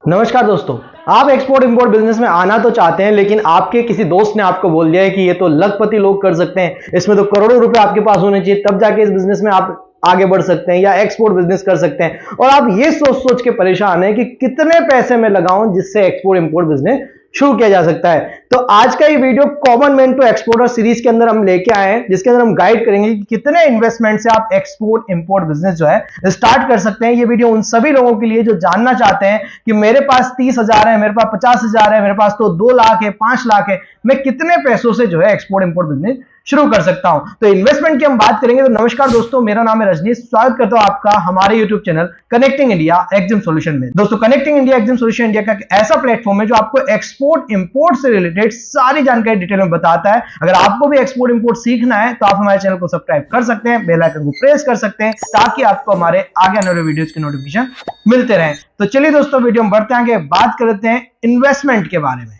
नमस्कार दोस्तों, आप एक्सपोर्ट इंपोर्ट बिजनेस में आना तो चाहते हैं, लेकिन आपके किसी दोस्त ने आपको बोल दिया है कि ये तो लखपति लोग कर सकते हैं, इसमें तो करोड़ों रुपए आपके पास होने चाहिए, तब जाके इस बिजनेस में आप आगे बढ़ सकते हैं या एक्सपोर्ट बिजनेस कर सकते हैं। और आप ये सोच सोच के परेशान हैं कि कितने पैसे में लगाऊं जिससे एक्सपोर्ट इंपोर्ट बिजनेस शुरू किया जा सकता है। तो आज का ये video common man to exporter series के अंदर हम लेके आए हैं, जिसके अंदर हम गाइड करेंगे कि कितने इन्वेस्टमेंट से आप एक्सपोर्ट इंपोर्ट बिजनेस जो है स्टार्ट कर सकते हैं। ये वीडियो उन सभी लोगों के लिए जो जानना चाहते हैं कि मेरे पास 30,000 है, मेरे पास 50,000 है, मेरे पास तो 2 लाख है, 5 लाख है, मैं कितने पैसों से जो है एक्सपोर्ट इंपोर्ट बिजनेस शुरू कर सकता हूं। तो इन्वेस्टमेंट की हम बात करेंगे। तो नमस्कार दोस्तों, मेरा नाम है रजनीश, स्वागत करता हूं आपका हमारे YouTube channel connecting India Exim solution में। दोस्तों, connecting India Exim solution India का ऐसा प्लेटफॉर्म है जो आपको एक्सपोर्ट इंपोर्ट से रिलेटेड सारी जानकारी डिटेल में बताता है। अगर आपको भी एक्सपोर्ट इंपोर्ट सीखना है तो आप हमारे चैनल को सब्सक्राइब कर सकते हैं, बेल आइकन को प्रेस कर सकते हैं, ताकि आपको हमारे आगे आने वाले वीडियोस की नोटिफिकेशन मिलते रहे। तो चलिए दोस्तों, वीडियो में बढ़ते हैं आगे, बात करते हैं इन्वेस्टमेंट के बारे में।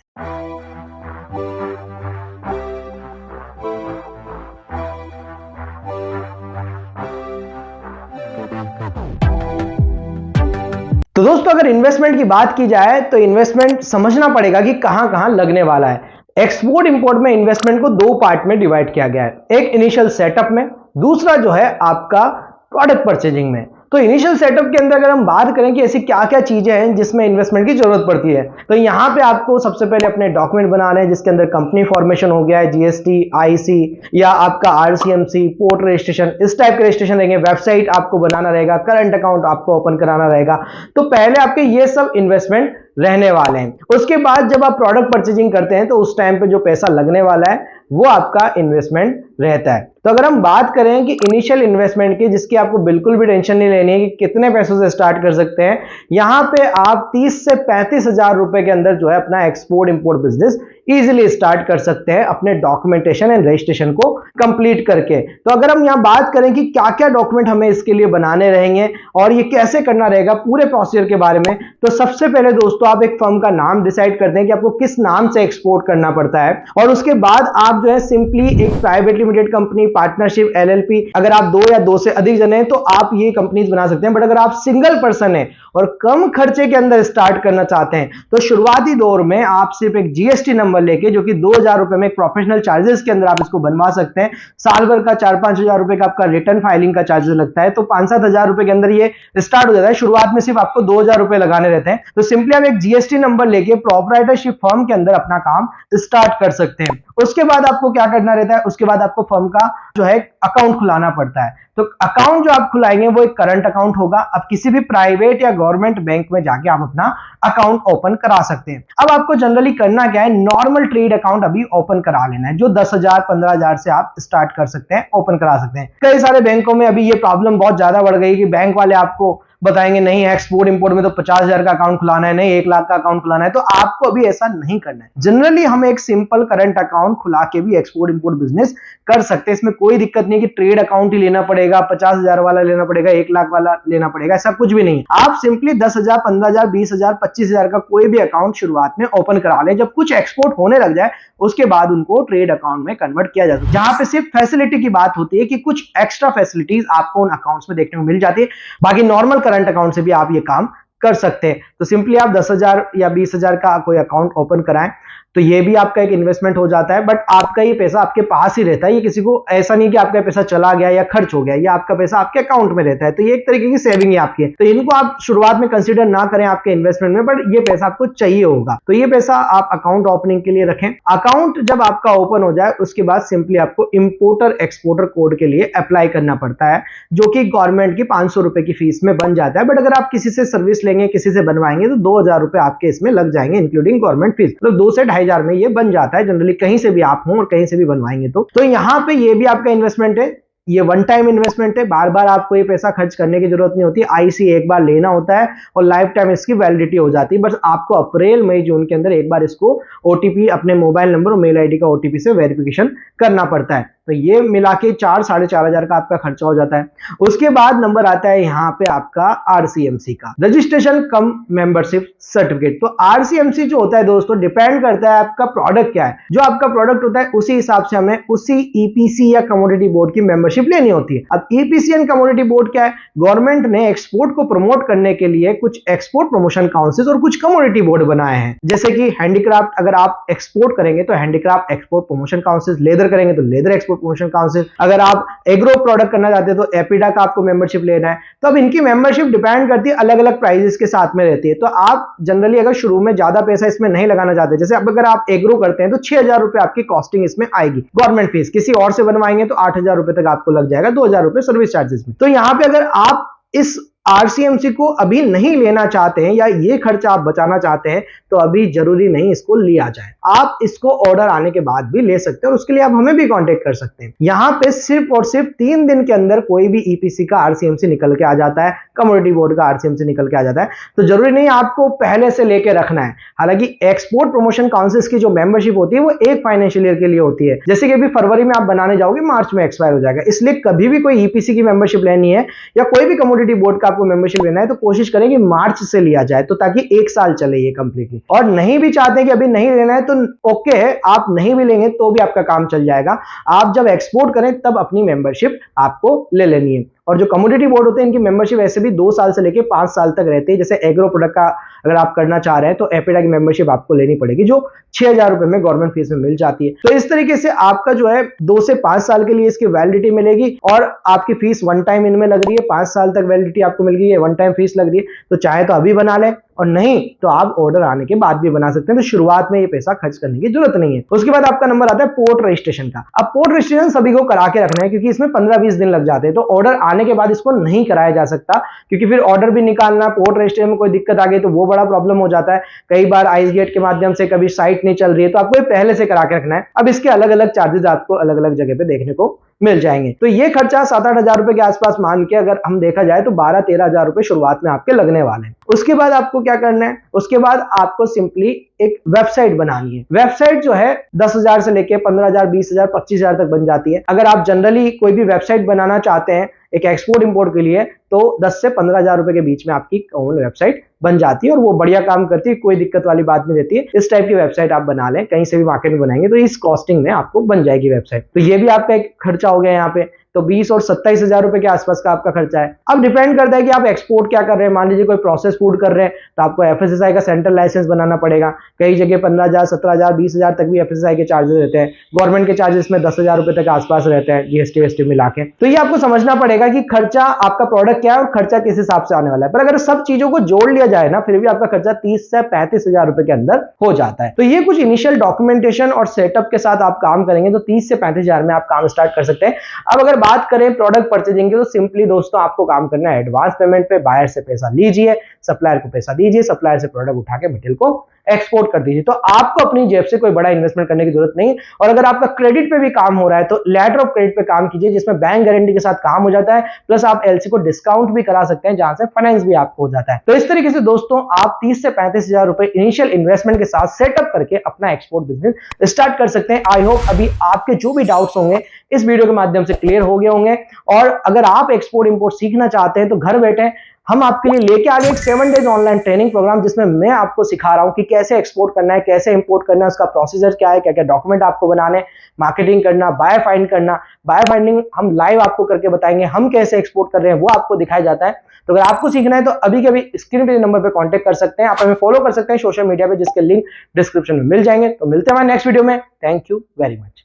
तो दोस्तों, अगर इन्वेस्टमेंट की बात की जाए तो इन्वेस्टमेंट समझना पड़ेगा कि कहां कहां लगने वाला है। एक्सपोर्ट इंपोर्ट में इन्वेस्टमेंट को 2 पार्ट में डिवाइड किया गया है, एक इनिशियल सेटअप में, दूसरा जो है आपका प्रोडक्ट परचेजिंग में। तो इनिशियल सेटअप के अंदर अगर हम बात करें कि ऐसी क्या क्या चीजें हैं जिसमें इन्वेस्टमेंट की जरूरत पड़ती है, तो यहां पे आपको सबसे पहले अपने डॉक्यूमेंट बनाने हैं, जिसके अंदर कंपनी फॉर्मेशन हो गया है, जीएसटी, आईसी या आपका आरसीएमसी, पोर्ट रजिस्ट्रेशन, इस टाइप के रजिस्ट्रेशन रहेंगे, वेबसाइट आपको बनाना रहेगा, करंट अकाउंट आपको ओपन कराना रहेगा। तो पहले आपके ये सब इन्वेस्टमेंट रहने वाले हैं। उसके बाद जब आप प्रोडक्ट परचेजिंग करते हैं तो उस टाइम पे जो पैसा लगने वाला है वो आपका इन्वेस्टमेंट रहता है। तो अगर हम बात करें कि इनिशियल इन्वेस्टमेंट की, जिसकी आपको बिल्कुल भी टेंशन नहीं लेनी है कि कितने पैसों से स्टार्ट कर सकते हैं, यहां पे आप 30 से 35,000 रुपए के अंदर जो है अपना export import business easily start कर सकते हैं, अपने डॉक्यूमेंटेशन एंड रजिस्ट्रेशन को कंप्लीट करके। तो अगर हम यहां बात करें कि क्या क्या डॉक्यूमेंट हमें इसके लिए बनाने रहेंगे और ये कैसे करना रहेगा पूरे प्रोसीजर के बारे में, तो सबसे पहले दोस्तों आप एक फर्म का नाम डिसाइड करते हैं कि आपको किस नाम से एक्सपोर्ट करना पड़ता है, और उसके बाद आप जो है सिंपली एक private limited company, partnership, LLP, अगर आप 2 या 2 से अधिक जने हैं तो आप ये कंपनीज बना सकते हैं। बट अगर आप सिंगल पर्सन है और कम खर्चे के अंदर स्टार्ट करना चाहते हैं तो शुरुआती दौर में आप सिर्फ एक जीएसटी नंबर लेके, जो कि 2,000 रुपए में प्रोफेशनल चार्जेस के अंदर आप इसको बनवा सकते हैं। साल भर का 4-5 हजार रुपए का आपका रिटर्न फाइलिंग का चार्जेस लगता है, तो 5-7 हजार रुपए के अंदर ये स्टार्ट हो जाता है। शुरुआत में सिर्फ आपको 2,000 रुपए लगाने रहते हैं। तो सिंपली आप एक जीएसटी नंबर लेके प्रोप्राइटरशिप फर्म के अंदर अपना काम स्टार्ट कर सकते हैं। उसके बाद आपको क्या करना रहता है, उसके बाद आपको फर्म का जो है अकाउंट खुलाना पड़ता है। तो अकाउंट जो आप खुलाएंगे वो एक करंट अकाउंट होगा। अब किसी भी प्राइवेट या गवर्नमेंट बैंक में जाके आप अपना अकाउंट ओपन करा सकते हैं। अब आपको जनरली करना क्या है, नॉर्मल ट्रेड अकाउंट अभी ओपन करा लेना है, जो 10,000 15,000 से आप स्टार्ट कर सकते हैं, ओपन करा सकते हैं। कई सारे बैंकों में अभी ये प्रॉब्लम बहुत ज्यादा बढ़ गई कि बैंक वाले आपको बताएंगे नहीं, एक्सपोर्ट इंपोर्ट में तो 50,000 का अकाउंट खुलाना है, नहीं 1 लाख का अकाउंट खुलाना है। तो आपको अभी ऐसा नहीं करना है। जनरली हम एक सिंपल करंट अकाउंट खुला के भी एक्सपोर्ट इंपोर्ट बिजनेस कर सकते हैं। इसमें कोई दिक्कत नहीं कि ट्रेड अकाउंट ही लेना पड़ेगा, 50,000 वाला लेना पड़ेगा, 1 लाख वाला लेना पड़ेगा, ऐसा कुछ भी नहीं। आप सिंपली 10,000, 15,000, 20,000, 25,000 का कोई भी अकाउंट शुरुआत में ओपन करा लें। जब कुछ एक्सपोर्ट होने लग जाए उसके बाद उनको ट्रेड अकाउंट में कन्वर्ट किया जा सकता है, जहां पे सिर्फ फैसिलिटी की बात होती है कि कुछ एक्स्ट्रा फैसिलिटीज आपको उन अकाउंट्स में देखने को मिल जाती है। बाकी नॉर्मल करंट अकाउंट से भी आप ये काम कर सकते हैं। तो सिंपली आप 10,000 या 20,000 का कोई अकाउंट ओपन कराएं तो ये भी आपका एक इन्वेस्टमेंट हो जाता है। बट आपका ये पैसा आपके पास ही रहता है, ये किसी को ऐसा नहीं कि आपका पैसा चला गया या खर्च हो गया, ये आपका पैसा आपके अकाउंट में रहता है। तो ये एक तरीके की सेविंग है आपकी। तो इनको आप शुरुआत में कंसीडर ना करें आपके इन्वेस्टमेंट में, बट ये पैसा आपको चाहिए होगा, तो ये पैसा आप अकाउंट ओपनिंग के लिए रखें। अकाउंट जब आपका ओपन हो जाए उसके बाद सिंपली आपको इंपोर्टर एक्सपोर्टर कोड के लिए अप्लाई करना पड़ता है, जो कि गवर्नमेंट की 500 रुपए की फीस में बन जाता है। बट अगर आप किसी से सर्विस लेंगे, किसी से बनवाएंगे तो 2,000 रुपए आपके इसमें लग जाएंगे, इंक्लूडिंग गवर्नमेंट फीस। तो 2 से 2,500 में ये बन जाता है जनरली, कहीं से भी आप हो और कहीं से भी बनवाएंगे तो यहां पे ये भी आपका इन्वेस्टमेंट है। ये वन टाइम इन्वेस्टमेंट है, बार बार आपको ये पैसा खर्च करने की जरूरत नहीं होती। आईसी एक बार लेना होता है और लाइफ टाइम इसकी वैलिडिटी हो जाती है। बस आपको अप्रैल मई जून के अंदर एक बार इसको ओटीपी, अपने मोबाइल नंबर और मेल आईडी का ओटीपी से वेरिफिकेशन करना पड़ता है। तो ये मिला के 4-4,500 का आपका खर्चा हो जाता है। उसके बाद नंबर आता है यहाँ पे आपका आरसीएमसी का, रजिस्ट्रेशन कम मेंबरशिप सर्टिफिकेट। तो आरसीएमसी जो होता है दोस्तों डिपेंड करता है आपका प्रोडक्ट क्या है। जो आपका प्रोडक्ट होता है उसी हिसाब से हमें उसी ईपीसी या कमोडिटी बोर्ड की मेंबरशिप लेनी होती है। अब ईपीसी एंड कमोडिटी बोर्ड क्या है? गवर्नमेंट ने एक्सपोर्ट को प्रमोट करने के लिए कुछ एक्सपोर्ट प्रमोशन काउंसिल और कुछ कमोडिटी बोर्ड बनाए हैं। जैसे कि हैंडीक्राफ्ट अगर आप एक्सपोर्ट करेंगे तो handicraft export promotion council, leather करेंगे तो लेदर एक्सपोर्ट प्रमोशन काउंसिल, अगर आप एग्रो प्रोडक्ट करना चाहते हैं तो एपिडा का आपको मेंबरशिप लेना है। तो अब इनकी मेंबरशिप डिपेंड करती है, अलग अलग प्राइजेस के साथ में रहती है। तो आप जनरली अगर शुरू में ज्यादा पैसा इसमें नहीं लगाना चाहते, जैसे अब अगर आप एग्रो करते हैं तो 6,000 रुपए आपकी कॉस्टिंग इसमें आएगी गवर्नमेंट फीस, किसी और से बनवाएंगे तो 8,000 रुपए तक आपको लग जाएगा, 2,000 रुपए सर्विस चार्जेस में। तो यहां पे अगर आप इस आरसीएमसी को अभी नहीं लेना चाहते हैं या ये खर्चा आप बचाना चाहते हैं तो अभी जरूरी नहीं इसको लिया जाए, आप इसको ऑर्डर आने के बाद भी ले सकते हैं और उसके लिए आप हमें भी कांटेक्ट कर सकते हैं। यहां पे सिर्फ और सिर्फ 3 दिन के अंदर कोई भी ईपीसी का आरसीएमसी निकल के आ जाता है, कमोडिटी बोर्ड का आरसीएमसी निकल के आ जाता है। तो जरूरी नहीं आपको पहले से लेके रखना है। हालांकि एक्सपोर्ट प्रमोशन काउंसिल की जो मेंबरशिप होती है वो एक फाइनेंशियल ईयर के लिए होती है, जैसे कि अभी फरवरी में आप बनाने जाओगे मार्च में एक्सपायर हो जाएगा। इसलिए कभी भी कोई ईपीसी की मेंबरशिप लेनी है या कोई भी कमोडिटी बोर्ड का आपको मेंबरशिप लेना है तो कोशिश करें कि मार्च से लिया जाए, तो ताकि 1 साल चले ये कंप्लीटली। और नहीं भी चाहते हैं कि अभी नहीं लेना है तो ओके है, आप नहीं भी लेंगे तो भी आपका काम चल जाएगा। आप जब एक्सपोर्ट करें तब अपनी मेंबरशिप आपको ले लेनी है। और जो कमोडिटी बोर्ड होते हैं इनकी मेंबरशिप ऐसे भी 2 साल से लेके 5 साल तक रहती है। जैसे एग्रो प्रोडक्ट का अगर आप करना चाह रहे हैं तो एपिडा की मेंबरशिप आपको लेनी पड़ेगी जो 6,000 रुपए में गवर्नमेंट फीस में मिल जाती है। तो इस तरीके से आपका जो है 2 से 5 साल के लिए इसकी वैलिडिटी मिलेगी और आपकी फीस वन टाइम इनमें लग रही है, 5 साल तक वैलिडिटी आपको मिल गई है, वन टाइम फीस लग रही है। तो चाहे तो अभी बना लें और नहीं तो आप ऑर्डर आने के बाद भी बना सकते हैं। तो शुरुआत में ये पैसा खर्च करने की जरूरत नहीं है। उसके बाद आपका नंबर आता है पोर्ट रजिस्ट्रेशन का। अब पोर्ट रजिस्ट्रेशन सभी को करा के रखना है क्योंकि इसमें 15-20 दिन लग जाते हैं। तो ऑर्डर आने के बाद इसको नहीं कराया जा सकता क्योंकि फिर ऑर्डर भी निकालना, पोर्ट रजिस्ट्रेशन में कोई दिक्कत आ गई तो वो बड़ा प्रॉब्लम हो जाता है। कई बार आइस गेट के माध्यम से कभी साइट नहीं चल रही है तो आपको पहले से करा के रखना है। अब इसके अलग अलग चार्जेस आपको अलग अलग जगह पे देखने को मिल जाएंगे। तो ये खर्चा 7-8 हजार रुपए के आसपास मान के अगर हम देखा जाए तो 12-13 हजार रुपए शुरुआत में आपके लगने वाले हैं। उसके बाद आपको क्या करना है? उसके बाद आपको सिंपली एक वेबसाइट बनानी है। वेबसाइट जो है 10,000 से लेके 15,000, 20,000, 25,000 तक बन जाती है। अगर आप जनरली कोई भी वेबसाइट बनाना चाहते हैं एक एक्सपोर्ट इंपोर्ट के लिए तो 10 से 15,000 रुपए के बीच में आपकी कॉमन वेबसाइट बन जाती है और वो बढ़िया काम करती है, कोई दिक्कत वाली बात नहीं रहती है। इस टाइप की वेबसाइट आप बना लें, कहीं से भी मार्केट में बनाएंगे तो इस कॉस्टिंग में आपको बन जाएगी वेबसाइट। तो ये भी आपका एक खर्चा हो गया यहाँ पे। तो 20 और 27 हजार रुपए के आसपास का आपका खर्चा है। अब डिपेंड करता है कि आप एक्सपोर्ट क्या कर रहे हैं। मान लीजिए कोई प्रोसेस फूड कर रहे हैं तो आपको एफएसएसआई का सेंट्रल लाइसेंस बनाना पड़ेगा। कई जगह 15,000, 17,000, 20,000 तक भी एफएसएसआई के चार्जेस रहते हैं। गवर्नमेंट के चार्जेस में 10,000 रुपए तक आसपास रहते हैं जीएसटी वेस्टी मिला के। तो ये आपको समझना पड़ेगा कि खर्चा आपका प्रोडक्ट क्या है और खर्चा किस हिसाब से आने वाला है। पर अगर सब चीजों को जोड़ लिया जाए ना फिर भी आपका खर्चा 30 से 35 हजार रुपए के अंदर हो जाता है। तो ये कुछ इनिशियल डॉक्यूमेंटेशन और सेटअप के साथ आप काम करेंगे तो 30 से 35 हजार में आप काम स्टार्ट कर सकते हैं। अब अगर बात करें प्रोडक्ट परचेजिंग की तो सिंपली दोस्तों आपको काम करना है एडवांस पेमेंट पे। बायर से पैसा लीजिए, सप्लायर को पैसा दीजिए, सप्लायर से प्रोडक्ट उठा के मटेरियल को एक्सपोर्ट कर दीजिए। तो आपको अपनी जेब से कोई बड़ा इन्वेस्टमेंट करने की जरूरत नहीं। और अगर आपका क्रेडिट पे भी काम हो रहा है तो लेटर ऑफ क्रेडिट पे काम कीजिए जिसमें बैंक गारंटी के साथ काम हो जाता है, प्लस आप एलसी को डिस्काउंट भी करा सकते हैं जहां से फाइनेंस भी आपको हो जाता है। तो इस तरीके से दोस्तों आप 30 से 35 हजार रुपए इनिशियल इन्वेस्टमेंट के साथ सेटअप करके अपना एक्सपोर्ट बिजनेस स्टार्ट कर सकते हैं। आई होप अभी आपके जो भी डाउट्स होंगे इस वीडियो के माध्यम से क्लियर हो गए होंगे। और अगर आप एक्सपोर्ट इंपोर्ट सीखना चाहते हैं तो घर बैठे हम आपके लिए लेके आ गए एक 7 डेज ऑनलाइन ट्रेनिंग प्रोग्राम जिसमें मैं आपको सिखा रहा हूं कि कैसे एक्सपोर्ट करना है, कैसे इंपोर्ट करना है, उसका प्रोसीजर क्या है, क्या क्या डॉक्यूमेंट आपको बनाने, मार्केटिंग करना, बाय फाइंड करना। बाय फाइंडिंग हम लाइव आपको करके बताएंगे, हम कैसे एक्सपोर्ट कर रहे हैं वो आपको दिखाया जाता है। तो अगर आपको सीखना है तो अभी के अभी स्क्रीन पे नंबर पे कांटेक्ट कर सकते हैं। आप हमें फॉलो कर सकते हैं सोशल मीडिया पे जिसके लिंक डिस्क्रिप्शन में मिल जाएंगे। तो मिलते हैं हमारे नेक्स्ट वीडियो में। Thank you very much.